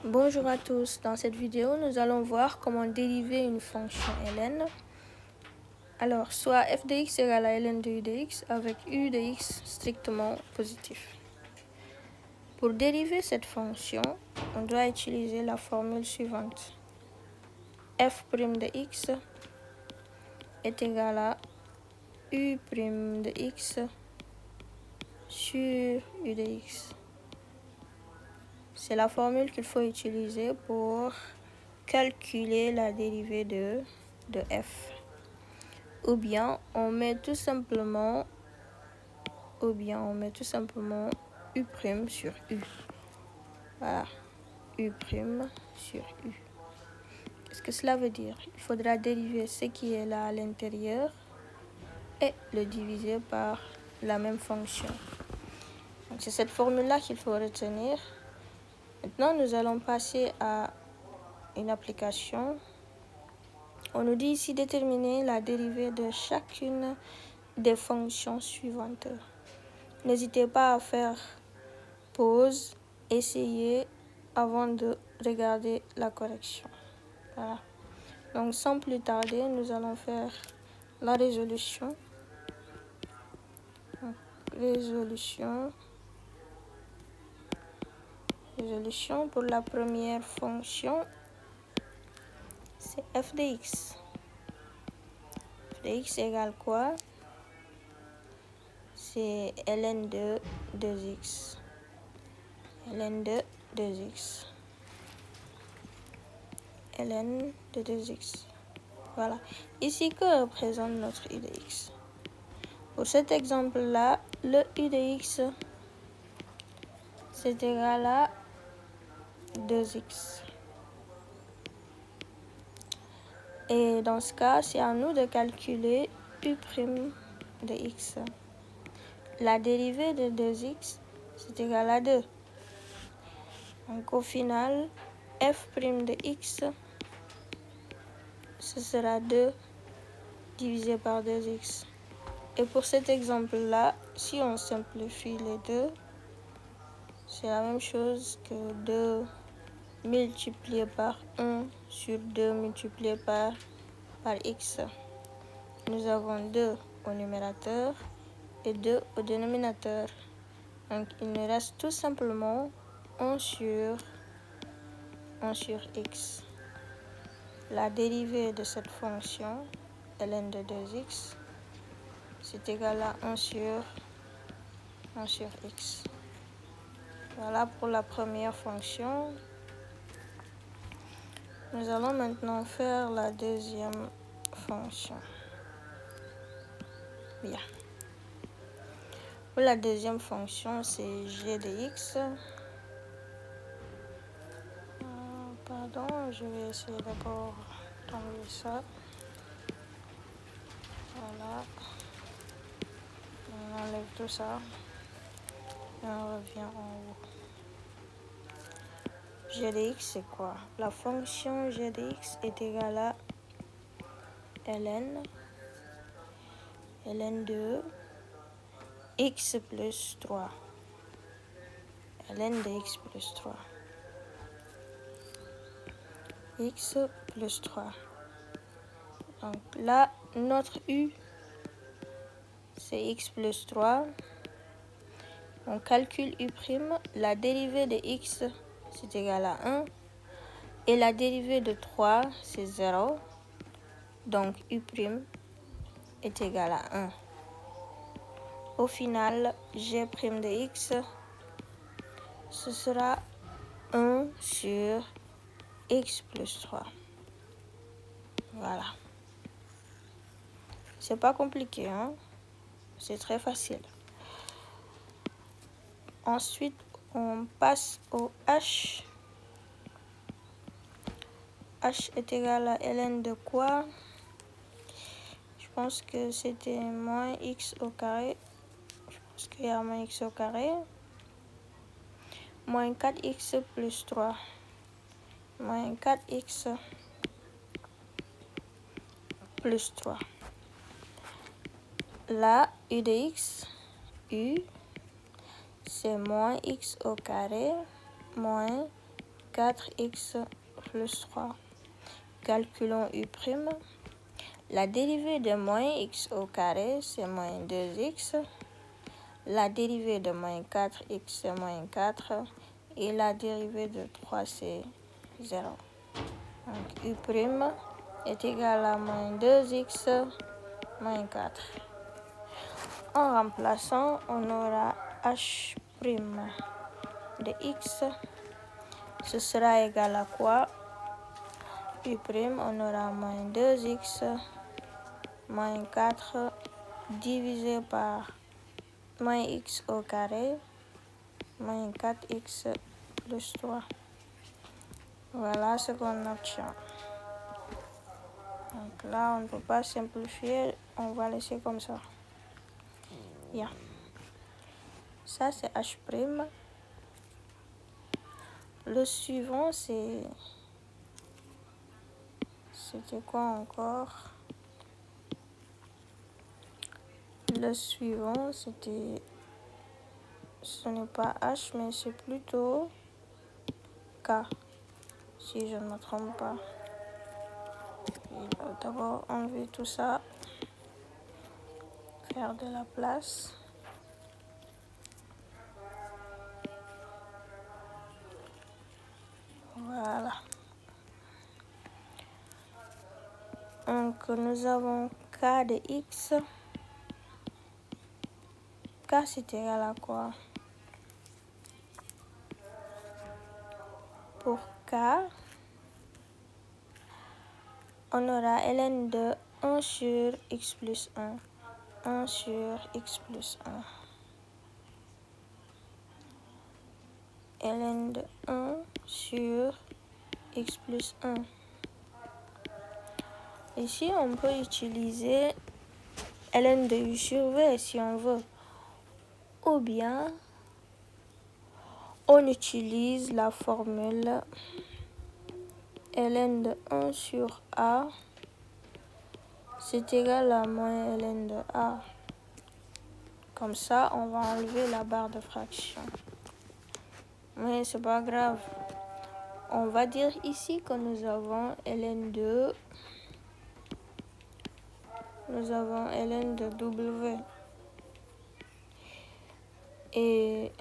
Bonjour à tous, dans cette vidéo nous allons voir comment dériver une fonction ln. Alors soit f de x égale à ln de u de x avec u de x strictement positif. Pour dériver cette fonction, on doit utiliser la formule suivante. F' de x est égal à u' de x sur u de x. C'est la formule qu'il faut utiliser pour calculer la dérivée de f. Ou bien on met tout simplement u' sur u. Voilà, u' sur u. Qu'est-ce que cela veut dire? Il faudra dériver ce qui est là à l'intérieur et le diviser par la même fonction. Donc c'est cette formule-là qu'il faut retenir. Maintenant, nous allons passer à une application. On nous dit ici déterminer la dérivée de chacune des fonctions suivantes. N'hésitez pas à faire pause, essayez avant de regarder la correction. Voilà. Donc sans plus tarder, nous allons faire la résolution. Donc, résolution pour la première fonction, c'est f de x. F de x égale quoi? C'est ln de 2x. ln de 2x. ln de 2x. Voilà. Ici, que représente notre u de x? Pour cet exemple-là, le u de x, c'est égal à 2x. Et dans ce cas, c'est à nous de calculer u' de x. La dérivée de 2x, c'est égal à 2. Donc au final, f' de x, ce sera 2 divisé par 2x. Et pour cet exemple-là, si on simplifie les deux, c'est la même chose que 2 multiplié par 1 sur 2 multiplié par x. Nous avons 2 au numérateur et 2 au dénominateur. Donc il nous reste tout simplement 1 sur x. La dérivée de cette fonction, ln de 2x, c'est égal à 1 sur x. Voilà pour la première fonction. Nous allons maintenant faire la deuxième fonction. Bien. Pour la deuxième fonction, c'est g de x. Pardon, je vais essayer d'abord d'enlever ça. Voilà. On enlève tout ça. Et on revient en haut. G de x, c'est quoi? La fonction g de x est égale à ln de x plus 3. ln de x plus 3. x plus 3. Donc là, notre u, c'est x plus 3. On calcule u'. La dérivée de x, c'est égal à 1. Et la dérivée de 3, c'est 0. Donc u' est égal à 1. Au final, g' de x, ce sera 1 sur x plus 3. Voilà. C'est pas compliqué, hein? C'est très facile. Ensuite, on passe au h. H est égal à ln de quoi? Je pense que c'était moins x au carré. Je pense qu'il y a moins x au carré. Moins 4x plus 3. Moins 4x plus 3. Là, u de x, u, c'est moins x au carré moins 4x plus 3. Calculons U'. La dérivée de moins x au carré, c'est moins 2x. La dérivée de moins 4x, c'est moins 4. Et la dérivée de 3, c'est 0. Donc U' est égal à moins 2x moins 4. En remplaçant, on aura h' de x. Ce sera égal à quoi? U', on aura moins 2x moins 4 divisé par moins x au carré moins 4x plus 3. Voilà ce qu'on obtient. Donc là, on ne peut pas simplifier, on va laisser comme ça. Bien. Ça, c'est h'. Le suivant, c'était quoi encore? Le suivant, c'était... Ce n'est pas h, mais c'est plutôt k, si je ne me trompe pas. D'abord, enlever tout ça. Faire de la place. Voilà. Donc, nous avons k de x. K, c'est égal à quoi? Pour k, on aura ln de 1 sur x plus 1. 1 sur x plus 1. Ln de 1 sur x plus 1. Ici, on peut utiliser ln de u sur v si on veut. Ou bien, on utilise la formule ln de 1 sur a, c'est égal à moins ln de a. Comme ça, on va enlever la barre de fraction. Mais c'est pas grave. On va dire ici que nous avons ln de... Nous avons ln de w. Et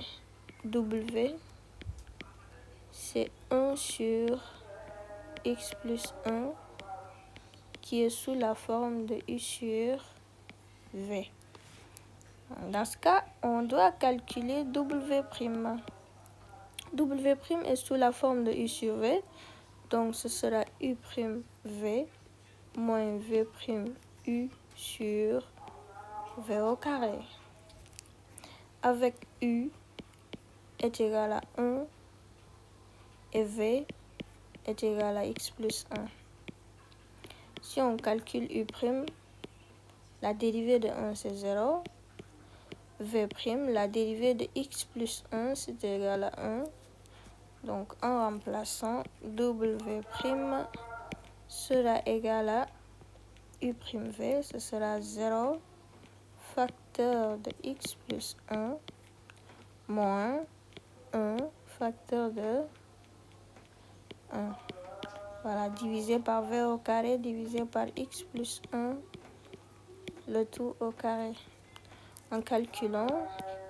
w, c'est 1 sur x plus 1 qui est sous la forme de u sur v. Dans ce cas, on doit calculer w'. W' est sous la forme de u sur v, donc ce sera u'v moins v'u sur v au carré. Avec u est égal à 1 et v est égal à x plus 1. Si on calcule u', la dérivée de 1 c'est 0. V', la dérivée de x plus 1 c'est égal à 1. Donc en remplaçant, w' sera égal à u'v, ce sera 0 facteur de x plus 1 moins 1 facteur de 1. Voilà, divisé par v au carré, divisé par x plus 1, le tout au carré. En calculant,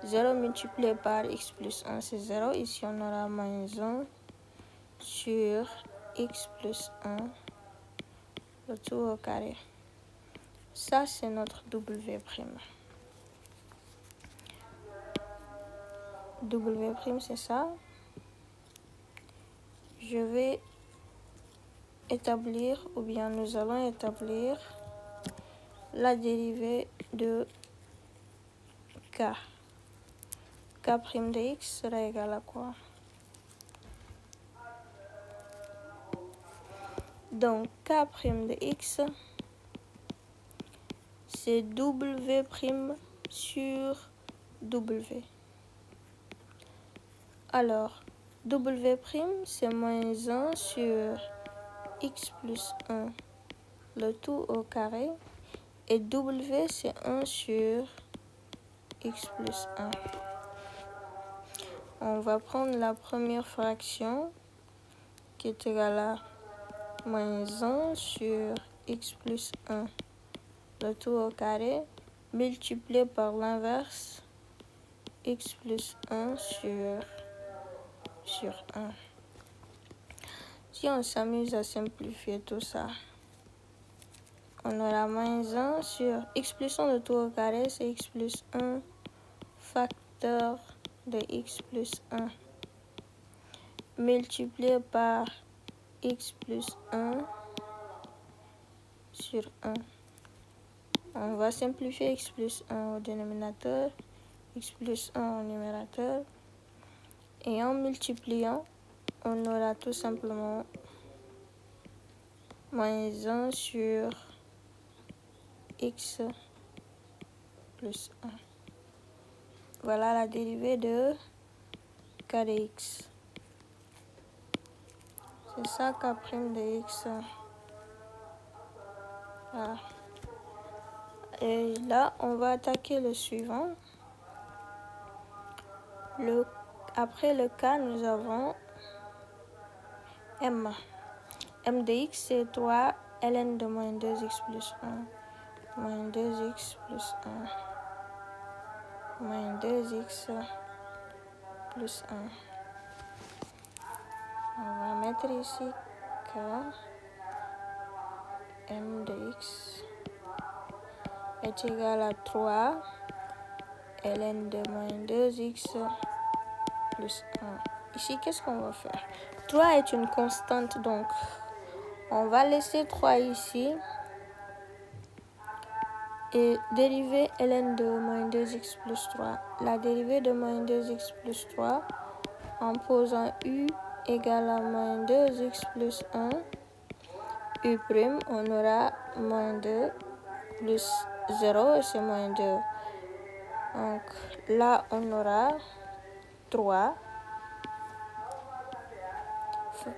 0 multiplié par x plus 1, c'est 0. Ici, on aura moins 1 sur x plus 1, le tout au carré. Ça, c'est notre w'. W', c'est ça. Je vais établir, ou bien nous allons établir la dérivée de k. K' de x sera égal à quoi? Donc, k' de x, c'est w' sur w. Alors, w', c'est moins 1 sur x plus 1, le tout au carré. Et w, c'est 1 sur x plus 1. On va prendre la première fraction. qui est égal à moins 1 sur x plus 1, le tout au carré, multiplié par l'inverse, x plus 1 sur 1. Si on s'amuse à simplifier tout ça, on aura moins 1 sur x plus 1 de tout au carré, c'est x plus 1 facteur de x plus 1 multiplié par x plus 1 sur 1. On va simplifier x plus 1 au dénominateur, x plus 1 au numérateur. Et en multipliant, on aura tout simplement moins 1 sur x plus 1. Voilà la dérivée de k de x. C'est ça k' de x. Voilà. Et là, on va attaquer le suivant. Après le k, nous avons m. M de x, c'est 3 ln de moins 2x plus 1. Moins 2x plus 1. Moins 2x plus 1. On va mettre ici que m de x est égal à 3 ln de moins 2x plus 1. Ici, qu'est-ce qu'on va faire? 3 est une constante, donc on va laisser 3 ici et dériver ln de moins 2x plus 3. La dérivée de moins 2x plus 3 en posant u égale à moins 2x plus 1, u', on aura moins 2 plus 0 et c'est moins 2. Donc là, on aura 3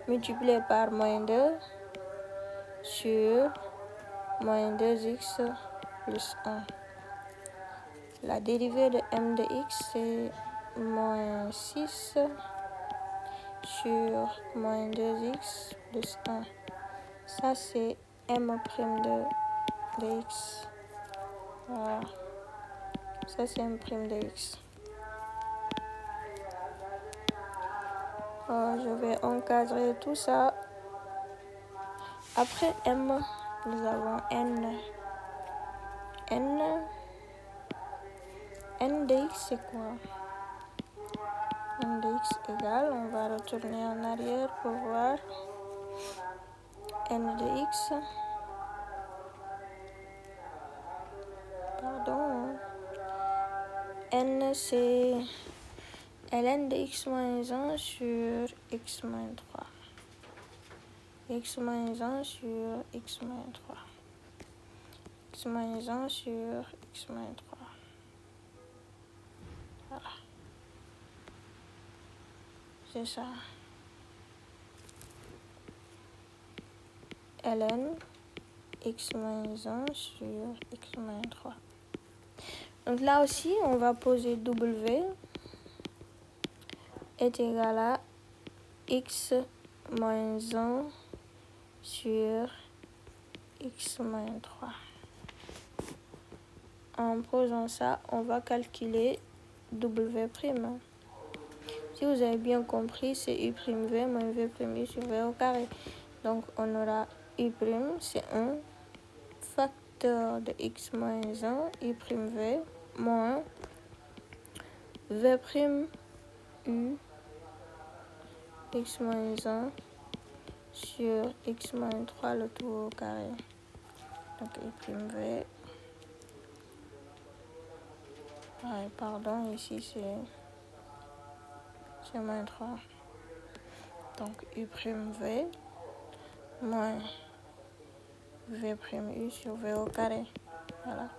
multiplié par moins 2 sur moins 2x plus 1. La dérivée de m de x, c'est moins 6 sur moins 2x plus 1. Ça, c'est m' de x. Voilà. Ça, c'est m' de x. Je vais encadrer tout ça. Après m, nous avons n. N de x, c'est quoi? N de x égale, on va retourner en arrière pour voir. N de x. Pardon. N, c'est ln de x moins 1 sur x moins 3. X moins 1 sur x moins 3. X moins 1 sur x moins 3. Voilà. C'est ça. Ln x moins 1 sur x moins 3. Donc là aussi, on va poser w est égal à x moins 1 sur x moins 3. En posant ça, on va calculer w'. Si vous avez bien compris, c'est u'v moins v' sur v au carré. Donc on aura u', c'est 1 facteur de x moins 1, u'v, moins v' u x moins 1 sur x moins 3, le tout au carré. Donc u'v. Pardon, ici c'est moins 3. Donc u'v moins v' sur v au carré. Voilà.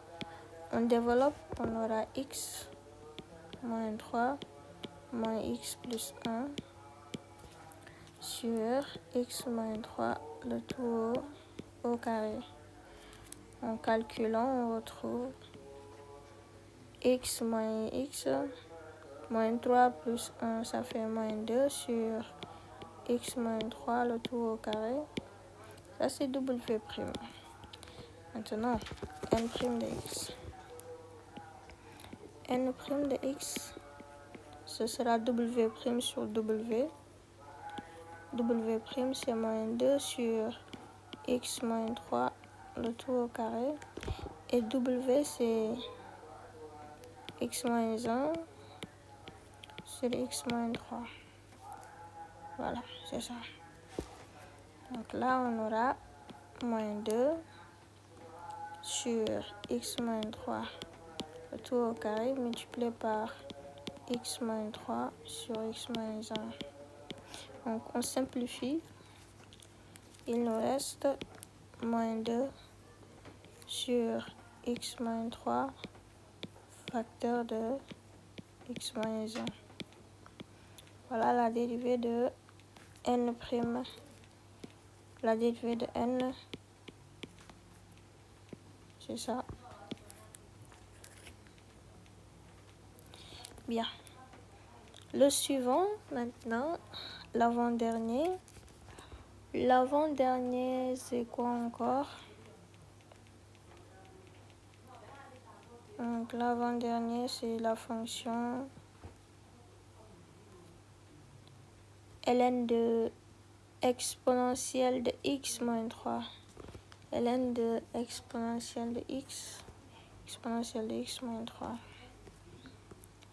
On développe, on aura x moins 3 moins x plus 1 sur x moins 3, le tout au carré. En calculant, on retrouve x moins x, moins 3 plus 1, ça fait moins 2 sur x moins 3, le tout au carré. Ça, c'est W'. Maintenant, n' de x. N' de x, ce sera W' sur W. W', c'est moins 2 sur x moins 3, le tout au carré. Et W, c'est x moins 1 sur x moins 3. Voilà, c'est ça. Donc là, on aura moins 2 sur x moins 3, le tout au carré, multiplié par x moins 3 sur x moins 1. Donc, on simplifie. Il nous reste moins 2 sur x moins 3, facteur de x moins 1. Voilà la dérivée de n'. La dérivée de n, c'est ça. Bien. Le suivant, maintenant, l'avant-dernier. L'avant-dernier, c'est quoi encore? Donc, l'avant-dernier, c'est la fonction ln de exponentielle de x moins 3. ln de exponentielle de x moins 3.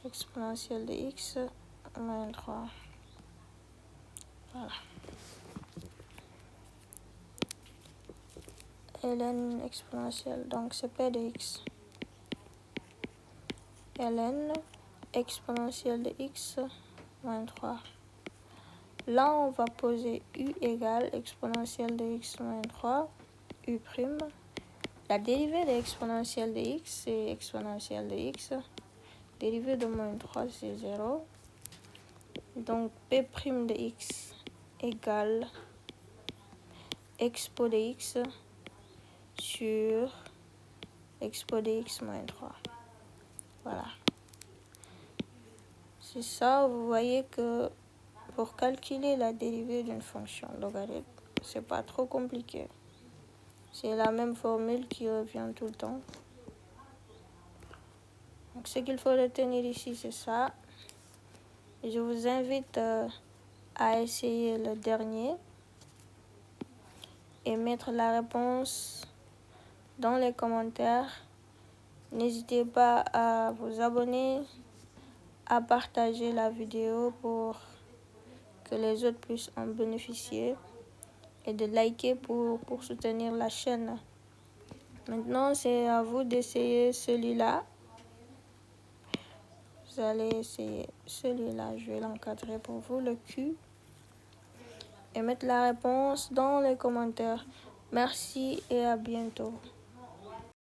Exponentielle de x moins 3. Voilà. ln exponentielle, donc c'est p de x. ln exponentielle de x moins 3. Là, on va poser u égale exponentielle de x moins 3, u'. La dérivée de exponentielle de x, c'est exponentielle de x. Dérivée de moins 3, c'est 0. Donc, p' de x égale expo de x sur expo de x moins 3. Voilà. C'est ça, vous voyez que pour calculer la dérivée d'une fonction logarithme, c'est pas trop compliqué. C'est la même formule qui revient tout le temps. Donc, ce qu'il faut retenir ici, c'est ça. Et je vous invite à essayer le dernier et mettre la réponse dans les commentaires. N'hésitez pas à vous abonner, à partager la vidéo pour que les autres puissent en bénéficier et de liker pour soutenir la chaîne. Maintenant, c'est à vous d'essayer celui-là. Vous allez essayer celui-là. Je vais l'encadrer pour vous, le Q. Et mettre la réponse dans les commentaires. Merci et à bientôt.